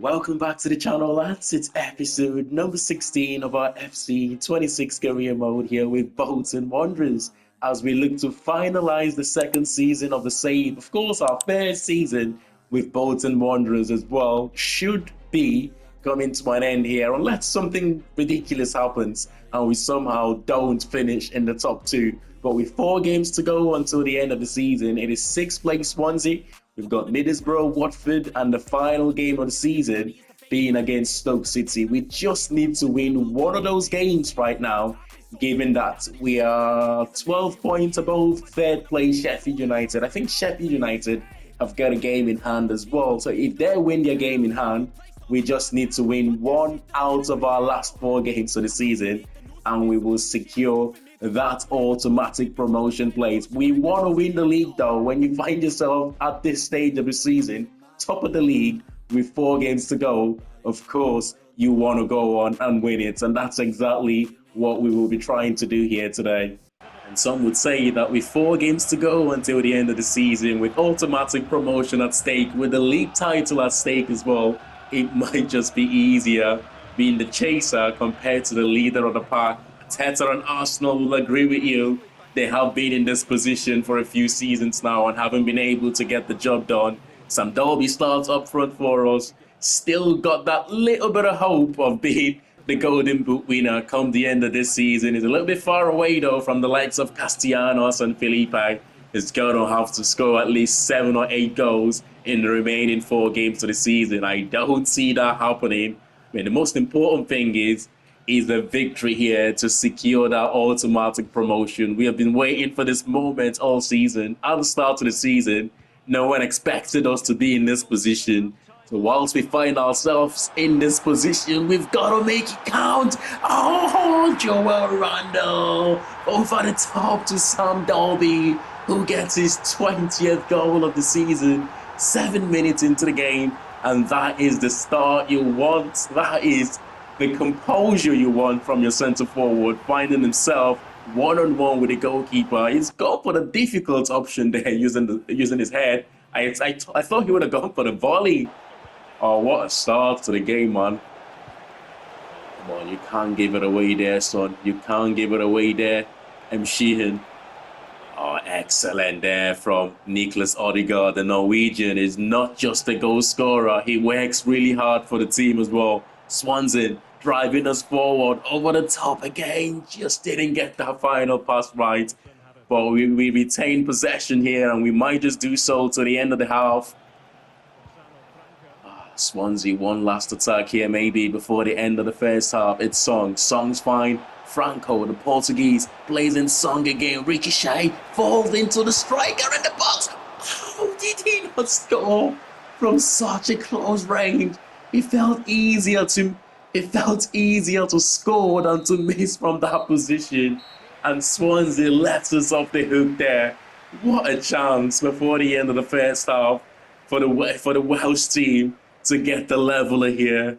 Welcome back to the channel, lads. It's episode number 16 of our FC 26 career mode here with Bolton Wanderers as we look to finalize the second season of the same. Of course, our third season with Bolton Wanderers as well should be coming to an end here unless something ridiculous happens and we somehow don't finish in the top two. But with 4 games to go until the end of the season, it is 6th place Swansea. We've got Middlesbrough, Watford, and the final game of the season being against Stoke City. We just need to win one of those games right now, given that we are 12 points above third place Sheffield United. I think Sheffield United have got a game in hand as well. So if they win their game in hand, we just need to win 1 out of our last 4 games of the season, and we will secure that automatic promotion place. We want to win the league though. When you find yourself at this stage of the season, top of the league with 4 games to go, of course you want to go on and win it, and that's exactly what we will be trying to do here today. And some would say that with 4 games to go until the end of the season, with automatic promotion at stake, with the league title at stake as well, it might just be easier being the chaser compared to the leader of the pack. Teta and Arsenal will agree with you. They have been in this position for a few seasons now and haven't been able to get the job done. Some Derby starts up front for us. Still got that little bit of hope of being the Golden Boot winner come the end of this season. It's a little bit far away though from the likes of Castellanos and Felipe. It's going to have to score at least 7 or 8 goals in the remaining 4 games of the season. I don't see that happening. I mean, the most important thing is the victory here to secure that automatic promotion. We have been waiting for this moment all season. At the start of the season, no one expected us to be in this position. So whilst we find ourselves in this position, we've got to make it count. Oh, Joel Randall over the top to Sam Derby, who gets his 20th goal of the season, 7 minutes into the game. And that is the start you want. That is the composure you want from your centre forward, finding himself one-on-one with the goalkeeper. He's gone for the difficult option there, using his head. I thought he would have gone for the volley. Oh, what a start to the game, man. Come on, you can't give it away there, son. You can't give it away there. M. Sheehan. Oh, excellent there from Nicholas Odegaard. The Norwegian is not just a goal scorer. He works really hard for the team as well. Swansea driving us forward over the top again. Just didn't get that final pass right. But we retain possession here, and we might just do so to the end of the half. Swansea, one last attack here maybe before the end of the first half. It's Song. Song's fine. Franco, the Portuguese, plays in Song again. Ricochet falls into the striker in the box. How did he not score from such a close range? It felt easier to score than to miss from that position. And Swansea lets us off the hook there. What a chance before the end of the first half for the Welsh team to get the leveler here.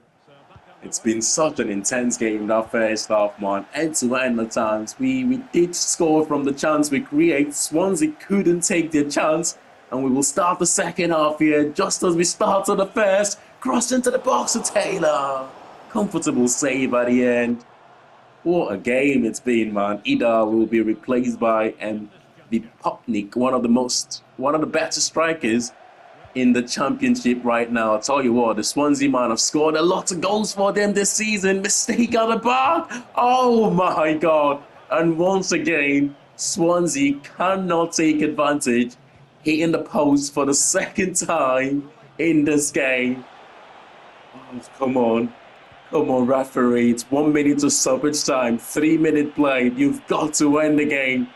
It's been such an intense game that first half, man. End to end at times. We did score from the chance we create. Swansea couldn't take their chance. And we will start the second half here just as we started the first. Crossed into the box to Taylor. Comfortable save at the end. What a game it's been, man. Ida will be replaced by Popnik, one of the better strikers in the championship right now. I'll tell you what, the Swansea man have scored a lot of goals for them this season. Mistake at the bar. Oh my God. And once again, Swansea cannot take advantage, hitting the post for the second time in this game. Oh, come on, referee. It's 1 minute to stoppage time, 3-minute play. You've got to end the game.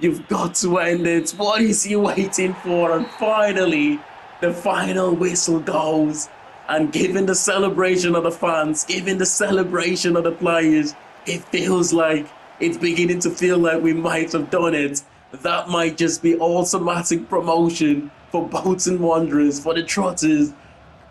You've got to end it. What is he waiting for? And finally, the final whistle goes. And given the celebration of the fans, given the celebration of the players, it feels like, it's beginning to feel like we might have done it. That might just be automatic promotion for Bolton Wanderers, for the Trotters.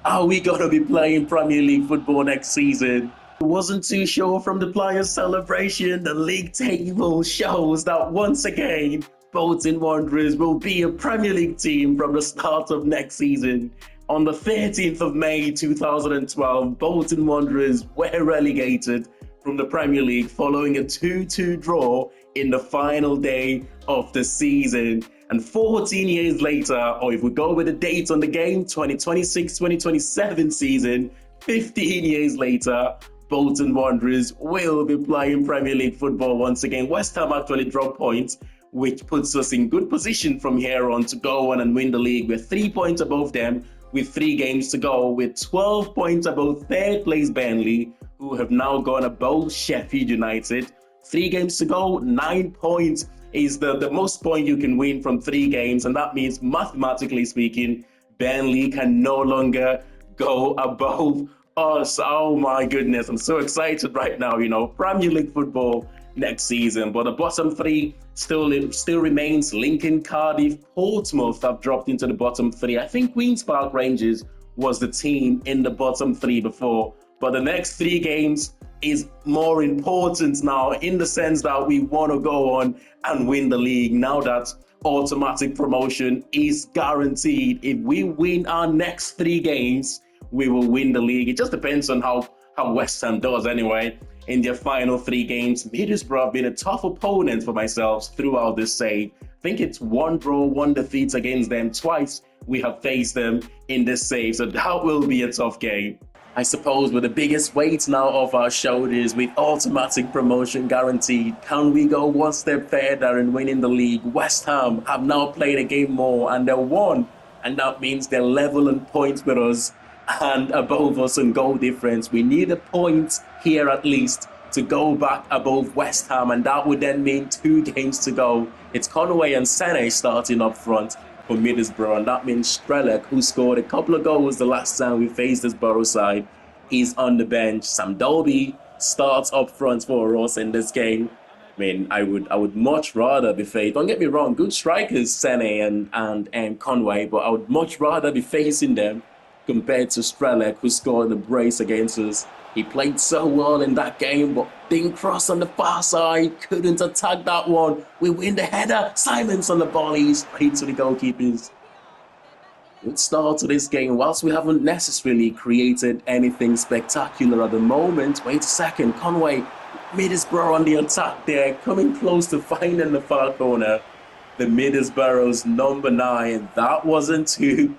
Are we going to be playing Premier League football next season? Wasn't too sure from the players' celebration. The league table shows that once again, Bolton Wanderers will be a Premier League team from the start of next season. On the 13th of May 2012, Bolton Wanderers were relegated from the Premier League following a 2-2 draw in the final day of the season. And 14 years later, or if we go with the date on the game, 2026-2027 season, 15 years later, Bolton Wanderers will be playing Premier League football once again. West Ham actually dropped points, which puts us in good position from here on to go on and win the league. We're 3 points above them with 3 games to go, with 12 points above third place Burnley, who have now gone above Sheffield United. 3 games to go, 9 points is the most point you can win from 3 games, and that means mathematically speaking, Burnley can no longer go above us. Oh my goodness, I'm so excited right now, Premier League football next season. But the bottom 3 still remains. Lincoln, Cardiff, Portsmouth have dropped into the bottom 3. I think Queen's Park Rangers was the team in the bottom 3 before, but the next 3 games is more important now, in the sense that we want to go on and win the league now that automatic promotion is guaranteed. If we win our next 3 games, we will win the league. It just depends on how West Ham does anyway in their final 3 games. Middlesbrough have been a tough opponent for myself throughout this save. I think it's 1 draw, 1 defeat against them. Twice we have faced them in this save, so that will be a tough game. I suppose with the biggest weight now off our shoulders, with automatic promotion guaranteed, can we go one step further in winning the league? West Ham have now played a game more and they won, and that means they're level in points with us and above us in goal difference. We need a point here at least to go back above West Ham, and that would then mean 2 games to go. It's Conway and Sene starting up front for Middlesbrough, and that means Strelec, who scored a couple of goals the last time we faced this Borough side, is on the bench. Sam Dolby starts up front for us in this game. I mean, I would much rather be faced. Don't get me wrong, good strikers, Sene and Conway, but I would much rather be facing them compared to Strelec, who scored the brace against us. He played so well in that game, but didn't cross on the far side, couldn't attack that one. We win the header. Simon's on the ball, he's straight to the goalkeepers. Good start to this game. Whilst we haven't necessarily created anything spectacular at the moment, wait a second, Conway, Middlesbrough on the attack there, coming close to finding the far corner. The Middlesbrough's number 9, that wasn't too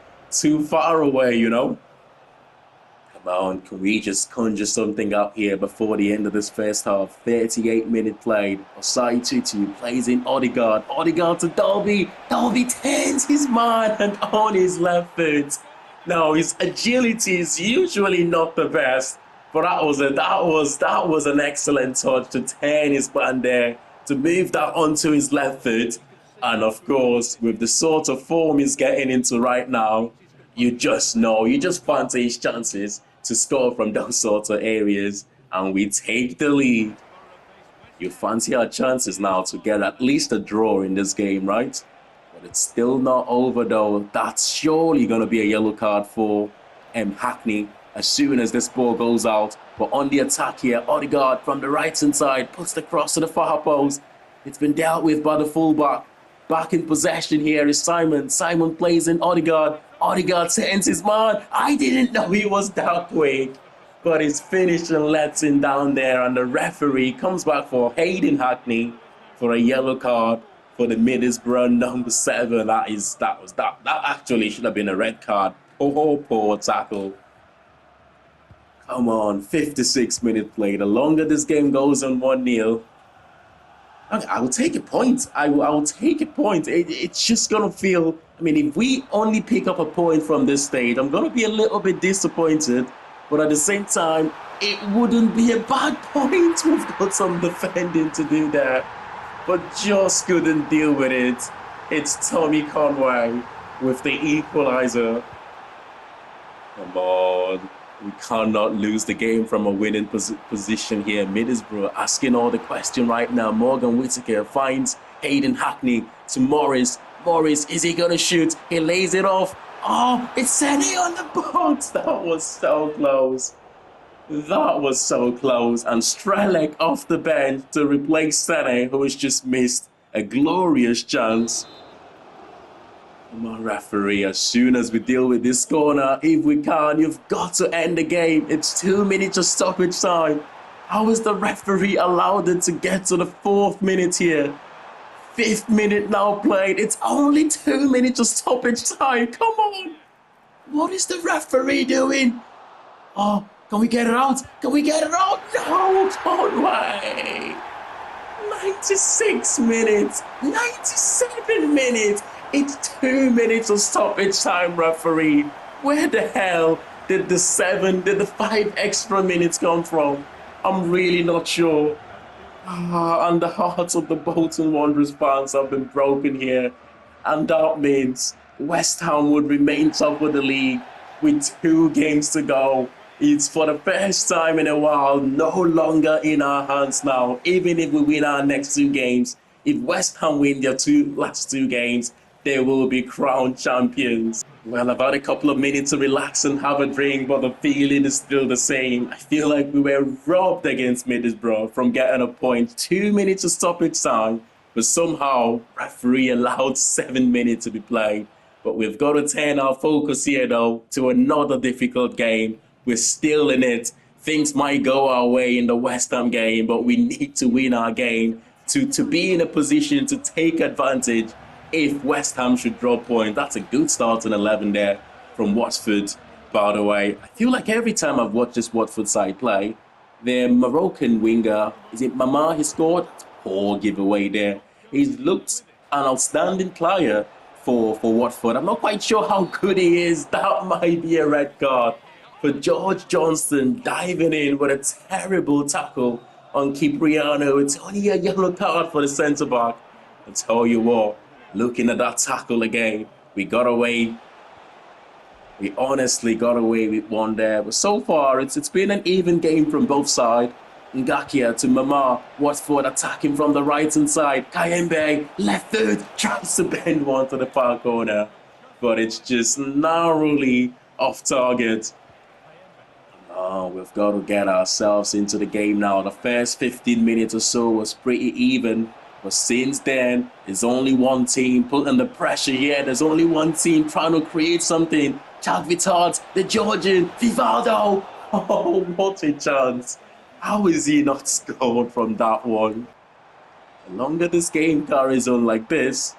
far away, Come on, can we just conjure something up here before the end of this first half? 38-minute played. Osai Tutu plays in Odegaard. Odegaard to Dolby. Dolby turns his man and on his left foot. Now, his agility is usually not the best, but that was an excellent touch to turn his man there, to move that onto his left foot. And of course, with the sort of form he's getting into right now, you just fancy his chances to score from those sorts of areas, and we take the lead. You fancy our chances now to get at least a draw in this game, right? But it's still not over though. That's surely going to be a yellow card for Hackney as soon as this ball goes out. But on the attack here, Odegaard from the right-hand side puts the cross to the far post. It's been dealt with by the fullback. Back in possession here is Simon. Simon plays in Odegaard. Odegaard sends his man. I didn't know he was that quick, but he's finished and lets him down there, and the referee comes back for Hayden Hackney for a yellow card for the Middlesbrough number 7. That actually should have been a red card. Poor tackle. Come on, 56-minute play. The longer this game goes on 1-0, I will take a point. I will take a point. It's just going to feel... I mean, if we only pick up a point from this stage, I'm going to be a little bit disappointed. But at the same time, it wouldn't be a bad point. We've got some defending to do there, but just couldn't deal with it. It's Tommy Conway with the equalizer. Come on. We cannot lose the game from a winning position here. Middlesbrough asking all the question right now. Morgan Whittaker finds Hayden Hackney to Morris. Morris, is he going to shoot? He lays it off. Oh, it's Sene on the box. That was so close. That was so close. And Strelec off the bench to replace Sene, who has just missed a glorious chance. Come on, referee, as soon as we deal with this corner, if we can, you've got to end the game. It's 2 minutes of stoppage time. How is the referee allowed it to get to the 4th minute here? 5th minute now played. It's only 2 minutes of stoppage time. Come on. What is the referee doing? Oh, can we get it out? Can we get it out? No, can't wait. 96 minutes, 97 minutes. It's 2 minutes of stoppage time, referee. Where the hell did the 5 extra minutes come from? I'm really not sure. And the hearts of the Bolton Wanderers fans have been broken here. And that means West Ham would remain top of the league with 2 games to go. It's for the first time in a while no longer in our hands now. Even if we win our next 2 games, if West Ham win their last two games, they will be crowned champions. Well, I've had a couple of minutes to relax and have a drink, but the feeling is still the same. I feel like we were robbed against Middlesbrough from getting a point. 2 minutes of stoppage time, but somehow referee allowed 7 minutes to be played. But we've got to turn our focus here though to another difficult game. We're still in it. Things might go our way in the West Ham game, but we need to win our game to be in a position to take advantage if West Ham should draw points. That's a good start in 11 there from Watford, by the way. I feel like every time I've watched this Watford side play, their Moroccan winger, is it Mama he scored? Poor giveaway there. He's looked an outstanding player for Watford. I'm not quite sure how good he is. That might be a red card. For George Johnston diving in with a terrible tackle on Cipriano. It's only a yellow card for the centre-back. I tell you what, looking at that tackle again, we got away. We honestly got away with one there. But so far, it's been an even game from both sides. Ngakia to Mama. Watford attacking from the right-hand side. Kayembe, left foot, tries to bend one to the far corner. But it's just narrowly off target. Oh, we've got to get ourselves into the game now. The first 15 minutes or so was pretty even. But since then, there's only one team putting the pressure here. There's only one team trying to create something. Chad Vittard, the Georgian, Vivaldo. Oh, what a chance. How is he not scored from that one? The longer this game carries on like this,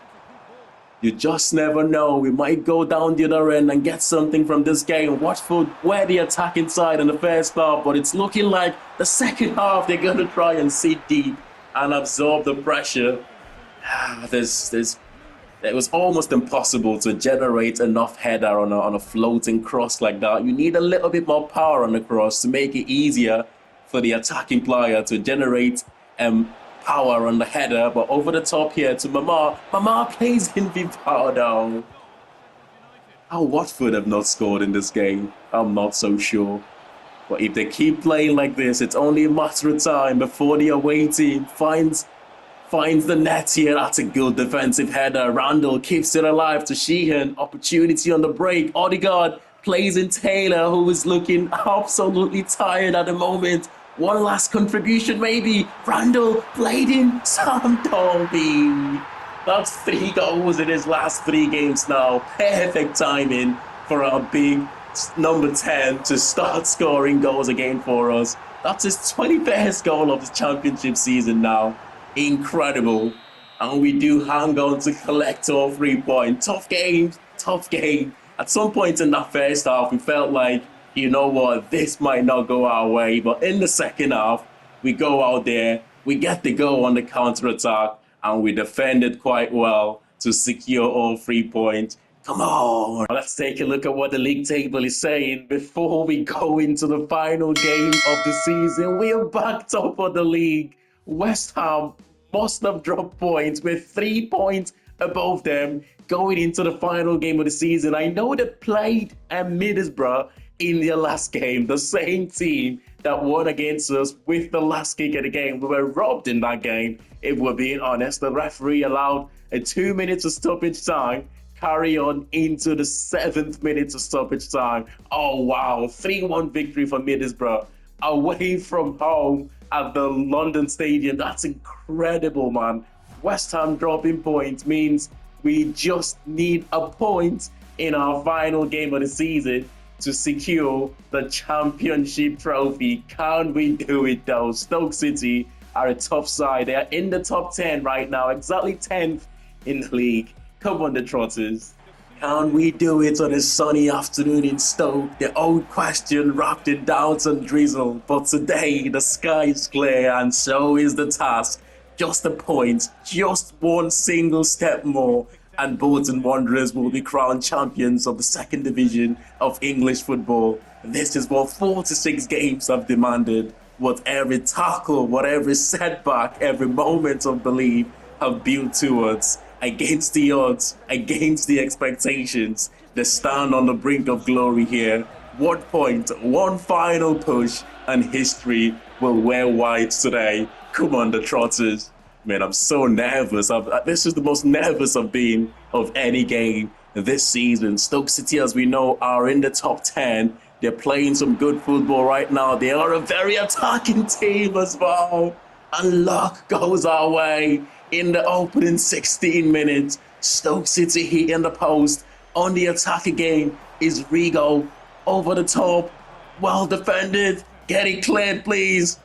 you just never know. We might go down the other end and get something from this game. Watford were the attacking side in the first half, but it's looking like the second half they're going to try and sit deep and absorb the pressure. It was almost impossible to generate enough header on a floating cross like that. You need a little bit more power on the cross to make it easier for the attacking player to generate power on the header. But over the top here to Mama. Mama plays in Vivaldo. How Watford have not scored in this game, I'm not so sure. But if they keep playing like this, it's only a matter of time before the away team finds the net here. That's a good defensive header. Randall keeps it alive to Sheehan. Opportunity on the break. Odegaard plays in Taylor, who is looking absolutely tired at the moment. One last contribution maybe. Randall played in Sam Dolby. That's 3 goals in his last 3 games now. Perfect timing for our big number 10 to start scoring goals again for us. That's his 21st goal of the championship season now. Incredible. And we do hang on to collect all 3 points. Tough game. At some point in that first half, we felt like, you know what, this might not go our way. But in the second half, we go out there, we get the goal on the counter-attack, and we defended quite well to secure all 3 points. Come on. Let's take a look at what the league table is saying before we go into the final game of the season. We are back top of the league. West Ham must have dropped points. We're 3 points above them going into the final game of the season. I know they played at Middlesbrough in their last game, the same team that won against us with the last kick of the game. We were robbed in that game, if we're being honest. The referee allowed a 2 minutes of stoppage time, carry on into the 7th minute of stoppage time. Oh wow, 3-1 victory for Middlesbrough away from home at the London Stadium. That's incredible, man. West Ham dropping points means We just need a point in our final game of the season to secure the championship trophy. Can we do it though? Stoke City are a tough side. They are in the top 10 right now, exactly 10th in the league. Come on, the Trotters. Can we do it on a sunny afternoon in Stoke? The old question wrapped in doubts and drizzle. But today, the sky is clear and so is the task. Just a point, just one single step more, and Bolton Wanderers will be crowned champions of the second division of English football. This is what 46 games have demanded. What every tackle, what every setback, every moment of belief have built towards. Against the odds, against the expectations, they stand on the brink of glory here. One point, one final push, and history will wear white today. Come on, the Trotters. Man, I'm so nervous. This is the most nervous I've been of any game this season. Stoke City, as we know, are in the top 10. They're playing some good football right now. They are a very attacking team as well. And luck goes our way. In the opening 16 minutes, Stoke City hitting the post. On the attack again is Rigo. Over the top. Well defended. Get it cleared, please.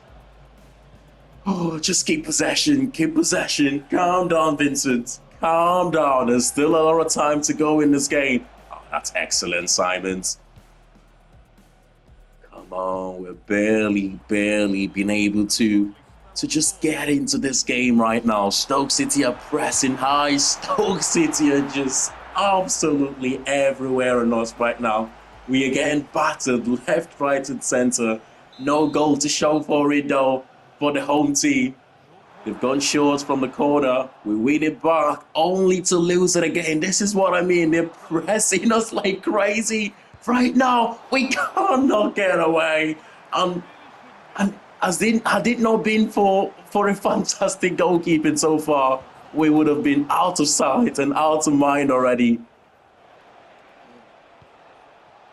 Oh, just keep possession. Keep possession. Calm down, Vincent. Calm down. There's still a lot of time to go in this game. Oh, that's excellent, Simons. Come on. We're barely been able to just get into this game right now. Stoke City are pressing high. Stoke City are just absolutely everywhere on us right now. We are getting battered left, right, and center. No goal to show for it though for the home team. They've gone short from the corner. We win it back only to lose it again. This is what I mean. They're pressing us like crazy. Right now, we cannot get away. And had it not been for a fantastic goalkeeping so far, we would have been out of sight and out of mind already.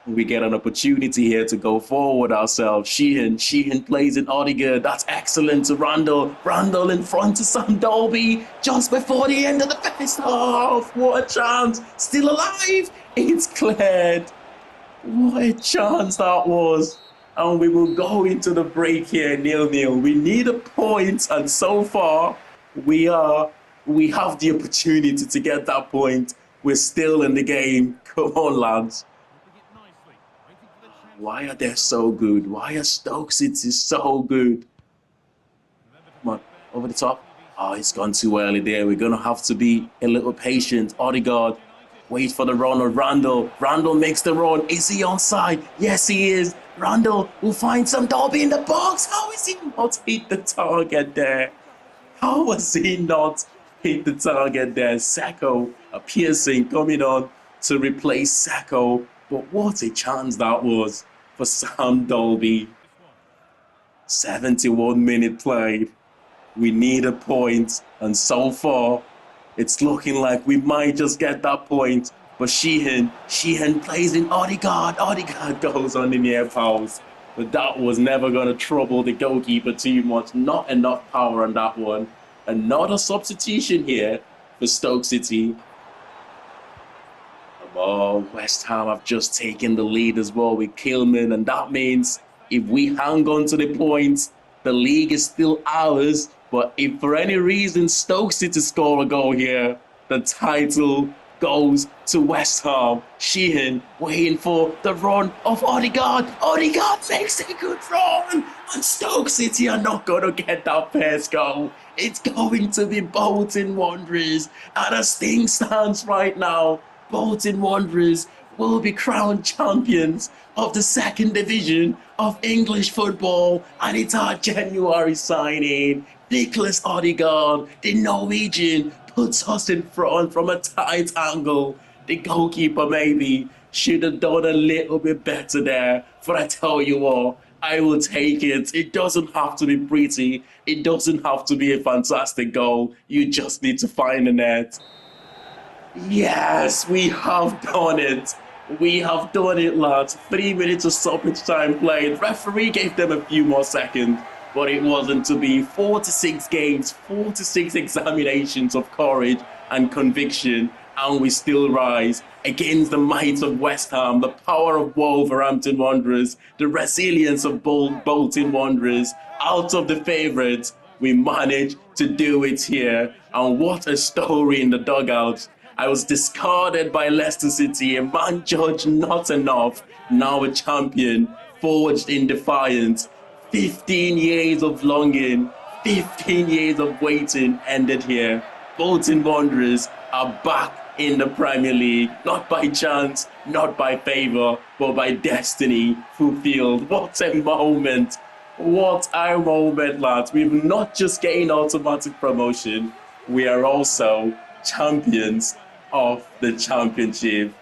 We get an opportunity here to go forward ourselves. Sheehan plays in Odegaard. That's excellent to Randall. Randall in front of Sam Dolby just before the end of the first half. What a chance. Still alive. It's cleared. What a chance that was. And we will go into the break here 0-0. We need a point, and so far we have the opportunity to get that point. We're still in the game. Come on, lads. Why are they so good? Why are Stoke City so good? Come on, over the top. Oh, it's gone too early there. We're going to have to be a little patient. Odegaard, wait for the run of Randall. Randall makes the run. Is he onside? Yes, he is. Randall will find some Dolby in the box. How is he not hit the target there? How has he not hit the target there? Sacco, a piercing coming on to replace Sacco. But what a chance that was for Sam Dolby. 71 minutes played. We need a point. And so far, it's looking like we might just get that point. But Sheehan plays in Odegaard. Odegaard goes on the near post. But that was never going to trouble the goalkeeper too much. Not enough power on that one. Another substitution here for Stoke City. Oh, West Ham have just taken the lead as well with Kilman. And that means if we hang on to the points, the league is still ours. But if for any reason Stoke City score a goal here, the title goes to West Ham. Sheehan waiting for the run of Odegaard. Odegaard makes a good run. And Stoke City are not going to get that first goal. It's going to be Bolton Wanderers. And as things stands right now, Bolton Wanderers will be crowned champions of the second division of English football. And it's our January signing. Nicholas Odegaard, the Norwegian, puts us in front from a tight angle. The goalkeeper maybe should have done a little bit better there. But I tell you what, I will take it. It doesn't have to be pretty. It doesn't have to be a fantastic goal. You just need to find the net. Yes, we have done it. We have done it, lads. 3 minutes of stoppage time played. Referee gave them a few more seconds. But it wasn't to be. 46 games, 46 examinations of courage and conviction. and we still rise against the might of West Ham, the power of Wolverhampton Wanderers, the resilience of Bolton Wanderers. Out of the favourites, we managed to do it here. And what a story in the dugout. I was discarded by Leicester City, a man judged not enough, now a champion, forged in defiance. 15 years of longing, 15 years of waiting ended here. Bolton Wanderers are back in the Premier League, not by chance, not by favour, but by destiny fulfilled. What a moment! What a moment, lads. We've not just gained automatic promotion, we are also champions of the championship.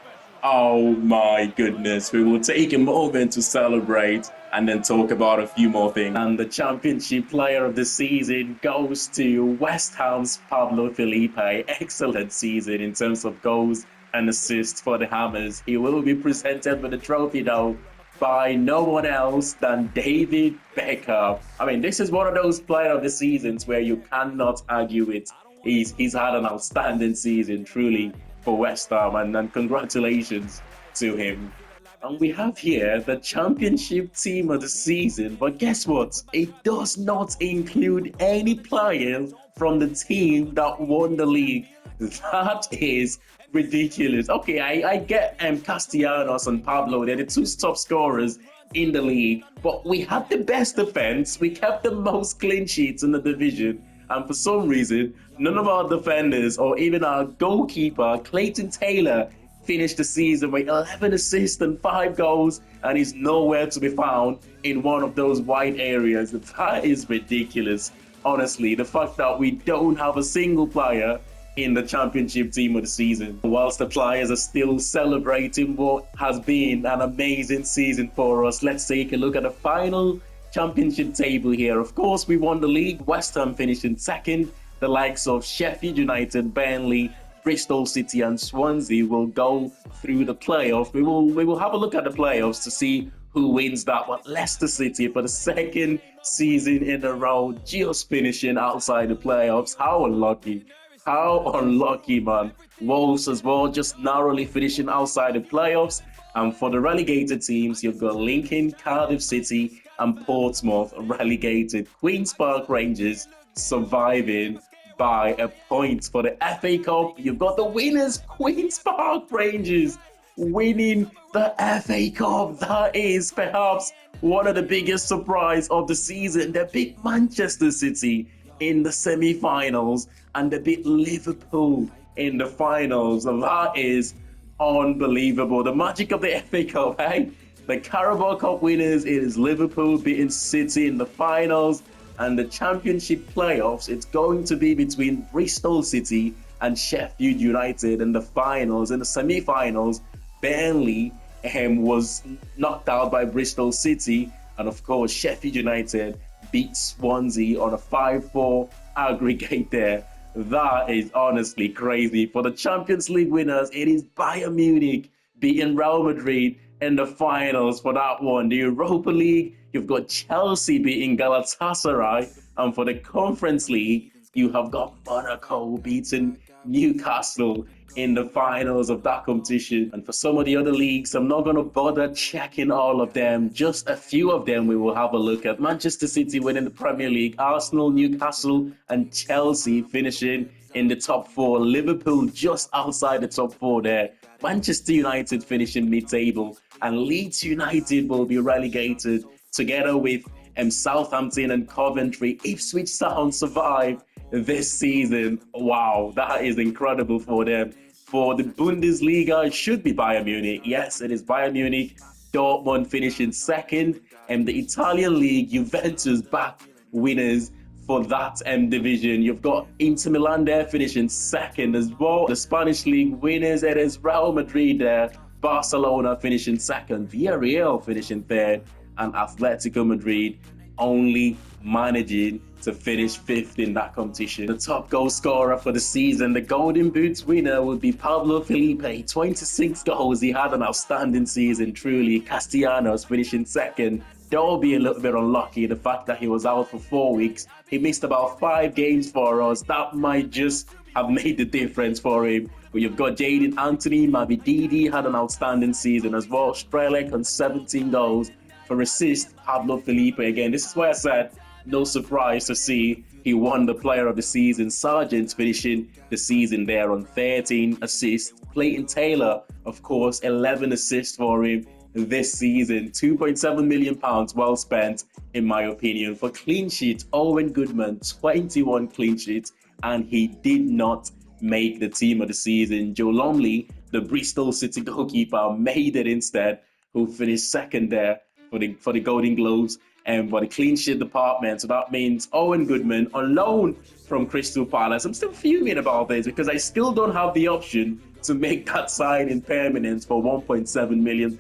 Oh my goodness. We will take a moment to celebrate and then talk about a few more things. And the championship player of the season goes to West Ham's Pablo Felipe. Excellent season in terms of goals and assists for the Hammers. He will be presented with the trophy though by no one else than David Beckham. I mean, this is one of those player of the seasons where you cannot argue it. He's had an outstanding season, truly, for West Ham, and congratulations to him. And we have here the championship team of the season, but guess what? It does not include any players from the team that won the league. That is ridiculous. Okay, I get Castellanos and Pablo, they're the two top scorers in the league, but we had the best defense, we kept the most clean sheets in the division, and for some reason, none of our defenders or even our goalkeeper, Clayton Taylor, finished the season with 11 assists and 5 goals, and he's nowhere to be found in one of those wide areas. That is ridiculous. Honestly, the fact that we don't have a single player in the championship team of the season. Whilst the players are still celebrating what has been an amazing season for us, let's take a look at the final championship table here. Of course, we won the league. West Ham finished in second. The likes of Sheffield United, Burnley, Bristol City and Swansea will go through the playoffs. We will have a look at the playoffs to see who wins that. But Leicester City, for the second season in a row, just finishing outside the playoffs. How unlucky. How unlucky, man. Wolves as well, just narrowly finishing outside the playoffs. And for the relegated teams, you've got Lincoln, Cardiff City and Portsmouth relegated. Queen's Park Rangers surviving by a point. For the FA Cup, you've got the winners, Queen's Park Rangers, winning the FA Cup. That is perhaps one of the biggest surprise of the season. They beat Manchester City in the semi-finals and they beat Liverpool in the finals. That is unbelievable. The magic of the FA Cup, eh? The Carabao Cup winners, it is Liverpool beating City in the finals. And the championship playoffs, it's going to be between Bristol City and Sheffield United in the finals. In the semi-finals, Burnley was knocked out by Bristol City. And of course, Sheffield United beat Swansea on a 5-4 aggregate there. That is honestly crazy. For the Champions League winners, it is Bayern Munich beating Real Madrid in the finals for that one. The Europa League, you've got Chelsea beating Galatasaray. And for the Conference League, you have got Monaco beating Newcastle in the finals of that competition. And for some of the other leagues, I'm not going to bother checking all of them. Just a few of them we will have a look at. Manchester City winning the Premier League, Arsenal, Newcastle and Chelsea finishing in the top 4. Liverpool just outside the top 4 there. Manchester United finishing mid-table, and Leeds United will be relegated together with Southampton and Coventry. Ipswich Town survive this season. Wow, that is incredible for them. For the Bundesliga, it should be Bayern Munich. Yes, it is Bayern Munich. Dortmund finishing second. And the Italian league, Juventus back winners for that division. You've got Inter Milan there finishing second as well. The Spanish league winners, it is Real Madrid there. Barcelona finishing second. Villarreal finishing third. And Atletico Madrid only managing to finish 5th in that competition. The top goal scorer for the season, the Golden Boots winner, would be Pablo Felipe. 26 goals. He had an outstanding season, truly. Castellanos finishing second. Dolby a little bit unlucky. The fact that he was out for 4 weeks, he missed about 5 games for us. That might just have made the difference for him. But you've got Jaden Anthony, Mabididi had an outstanding season as well. Strelec on 17 goals for assist. Pablo Felipe again. This is why I said no surprise to see he won the Player of the Season. Sargent finishing the season there on 13 assists. Clayton Taylor, of course, 11 assists for him this season. £2.7 million well spent, in my opinion. For clean sheets, Owen Goodman, 21 clean sheets, and he did not make the team of the season. Joe Lumley, the Bristol City goalkeeper, made it instead, who finished second there for the Golden Globes and for the clean sheet department. So that means Owen Goodman on loan from Crystal Palace. I'm still fuming about this because I still don't have the option to make that signing permanent for £1.7 million.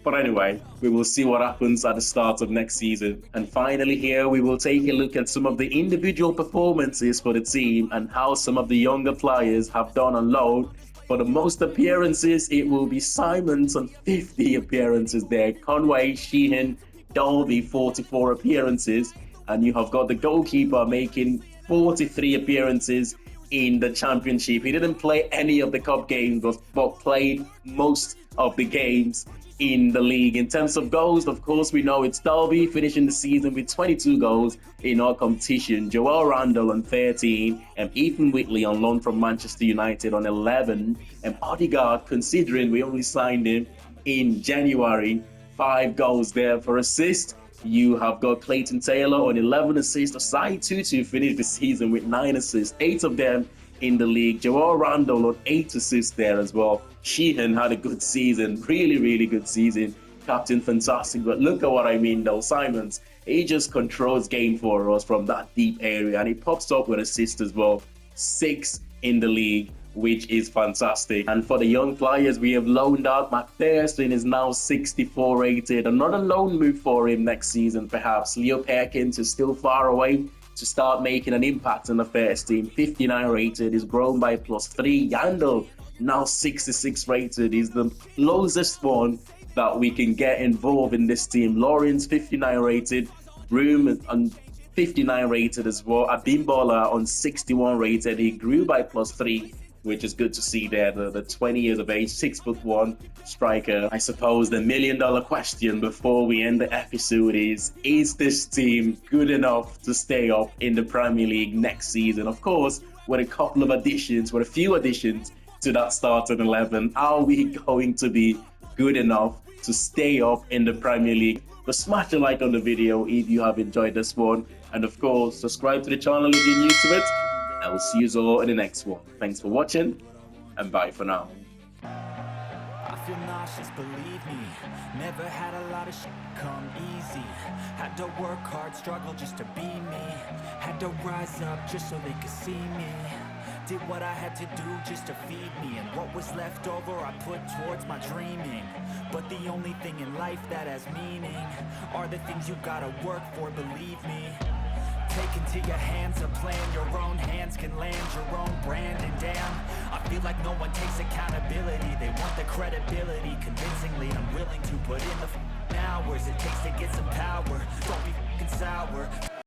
But anyway, we will see what happens at the start of next season. And finally here, we will take a look at some of the individual performances for the team and how some of the younger players have done on loan. For the most appearances, it will be Simons on 50 appearances there. Conway, Sheehan, Dolby, 44 appearances. And you have got the goalkeeper making 43 appearances in the championship. He didn't play any of the cup games, but played most of the games in the league. In terms of goals, of course, we know it's Dolby finishing the season with 22 goals in our competition. Joel Randall on 13, and Ethan Whitley on loan from Manchester United on 11, and Odegaard, considering we only signed him in January, 5 goals there. For assist, you have got Clayton Taylor on 11 assists. Osai Tutu finished the season with 9 assists, 8 of them in the league. Joel Randall on 8 assists there as well. Sheehan had a good season, really good season. Captain fantastic, but look at what I mean though. Simons, he just controls game for us from that deep area, and he pops up with assists as well. 6 in the league, which is fantastic. And for the young players, we have loaned out. McPherson is now 64 rated. Another loan move for him next season, perhaps. Leo Perkins is still far away to start making an impact in the first team. 59 rated, is grown by +3. Yandel, now 66 rated, is the closest one that we can get involved in this team. Lawrence, 59 rated. Broom on 59 rated as well. Abimbola on 61 rated. He grew by +3, which is good to see there. The 20 years of age, 6'1" striker. I suppose the million-dollar question before we end the episode is this team good enough to stay up in the Premier League next season? Of course, with a few additions to that starting 11, are we going to be good enough to stay up in the Premier League? But smash a like on the video if you have enjoyed this one, and of course subscribe to the channel if you're new to it. I will see you all in the next one. Thanks for watching, and bye for now. I feel nauseous, believe me. Never had a lot of shit come easy. Had to work hard, struggle just to be me. Had to rise up just so they could see me. Did what I had to do just to feed me, and what was left over I put towards my dreaming. But the only thing in life that has meaning are the things you gotta work for, believe me. Take into your hands a plan, your own hands can land your own brand. And damn, I feel like no one takes accountability. They want the credibility, convincingly I'm willing to put in the hours it takes to get some power. Don't be sour.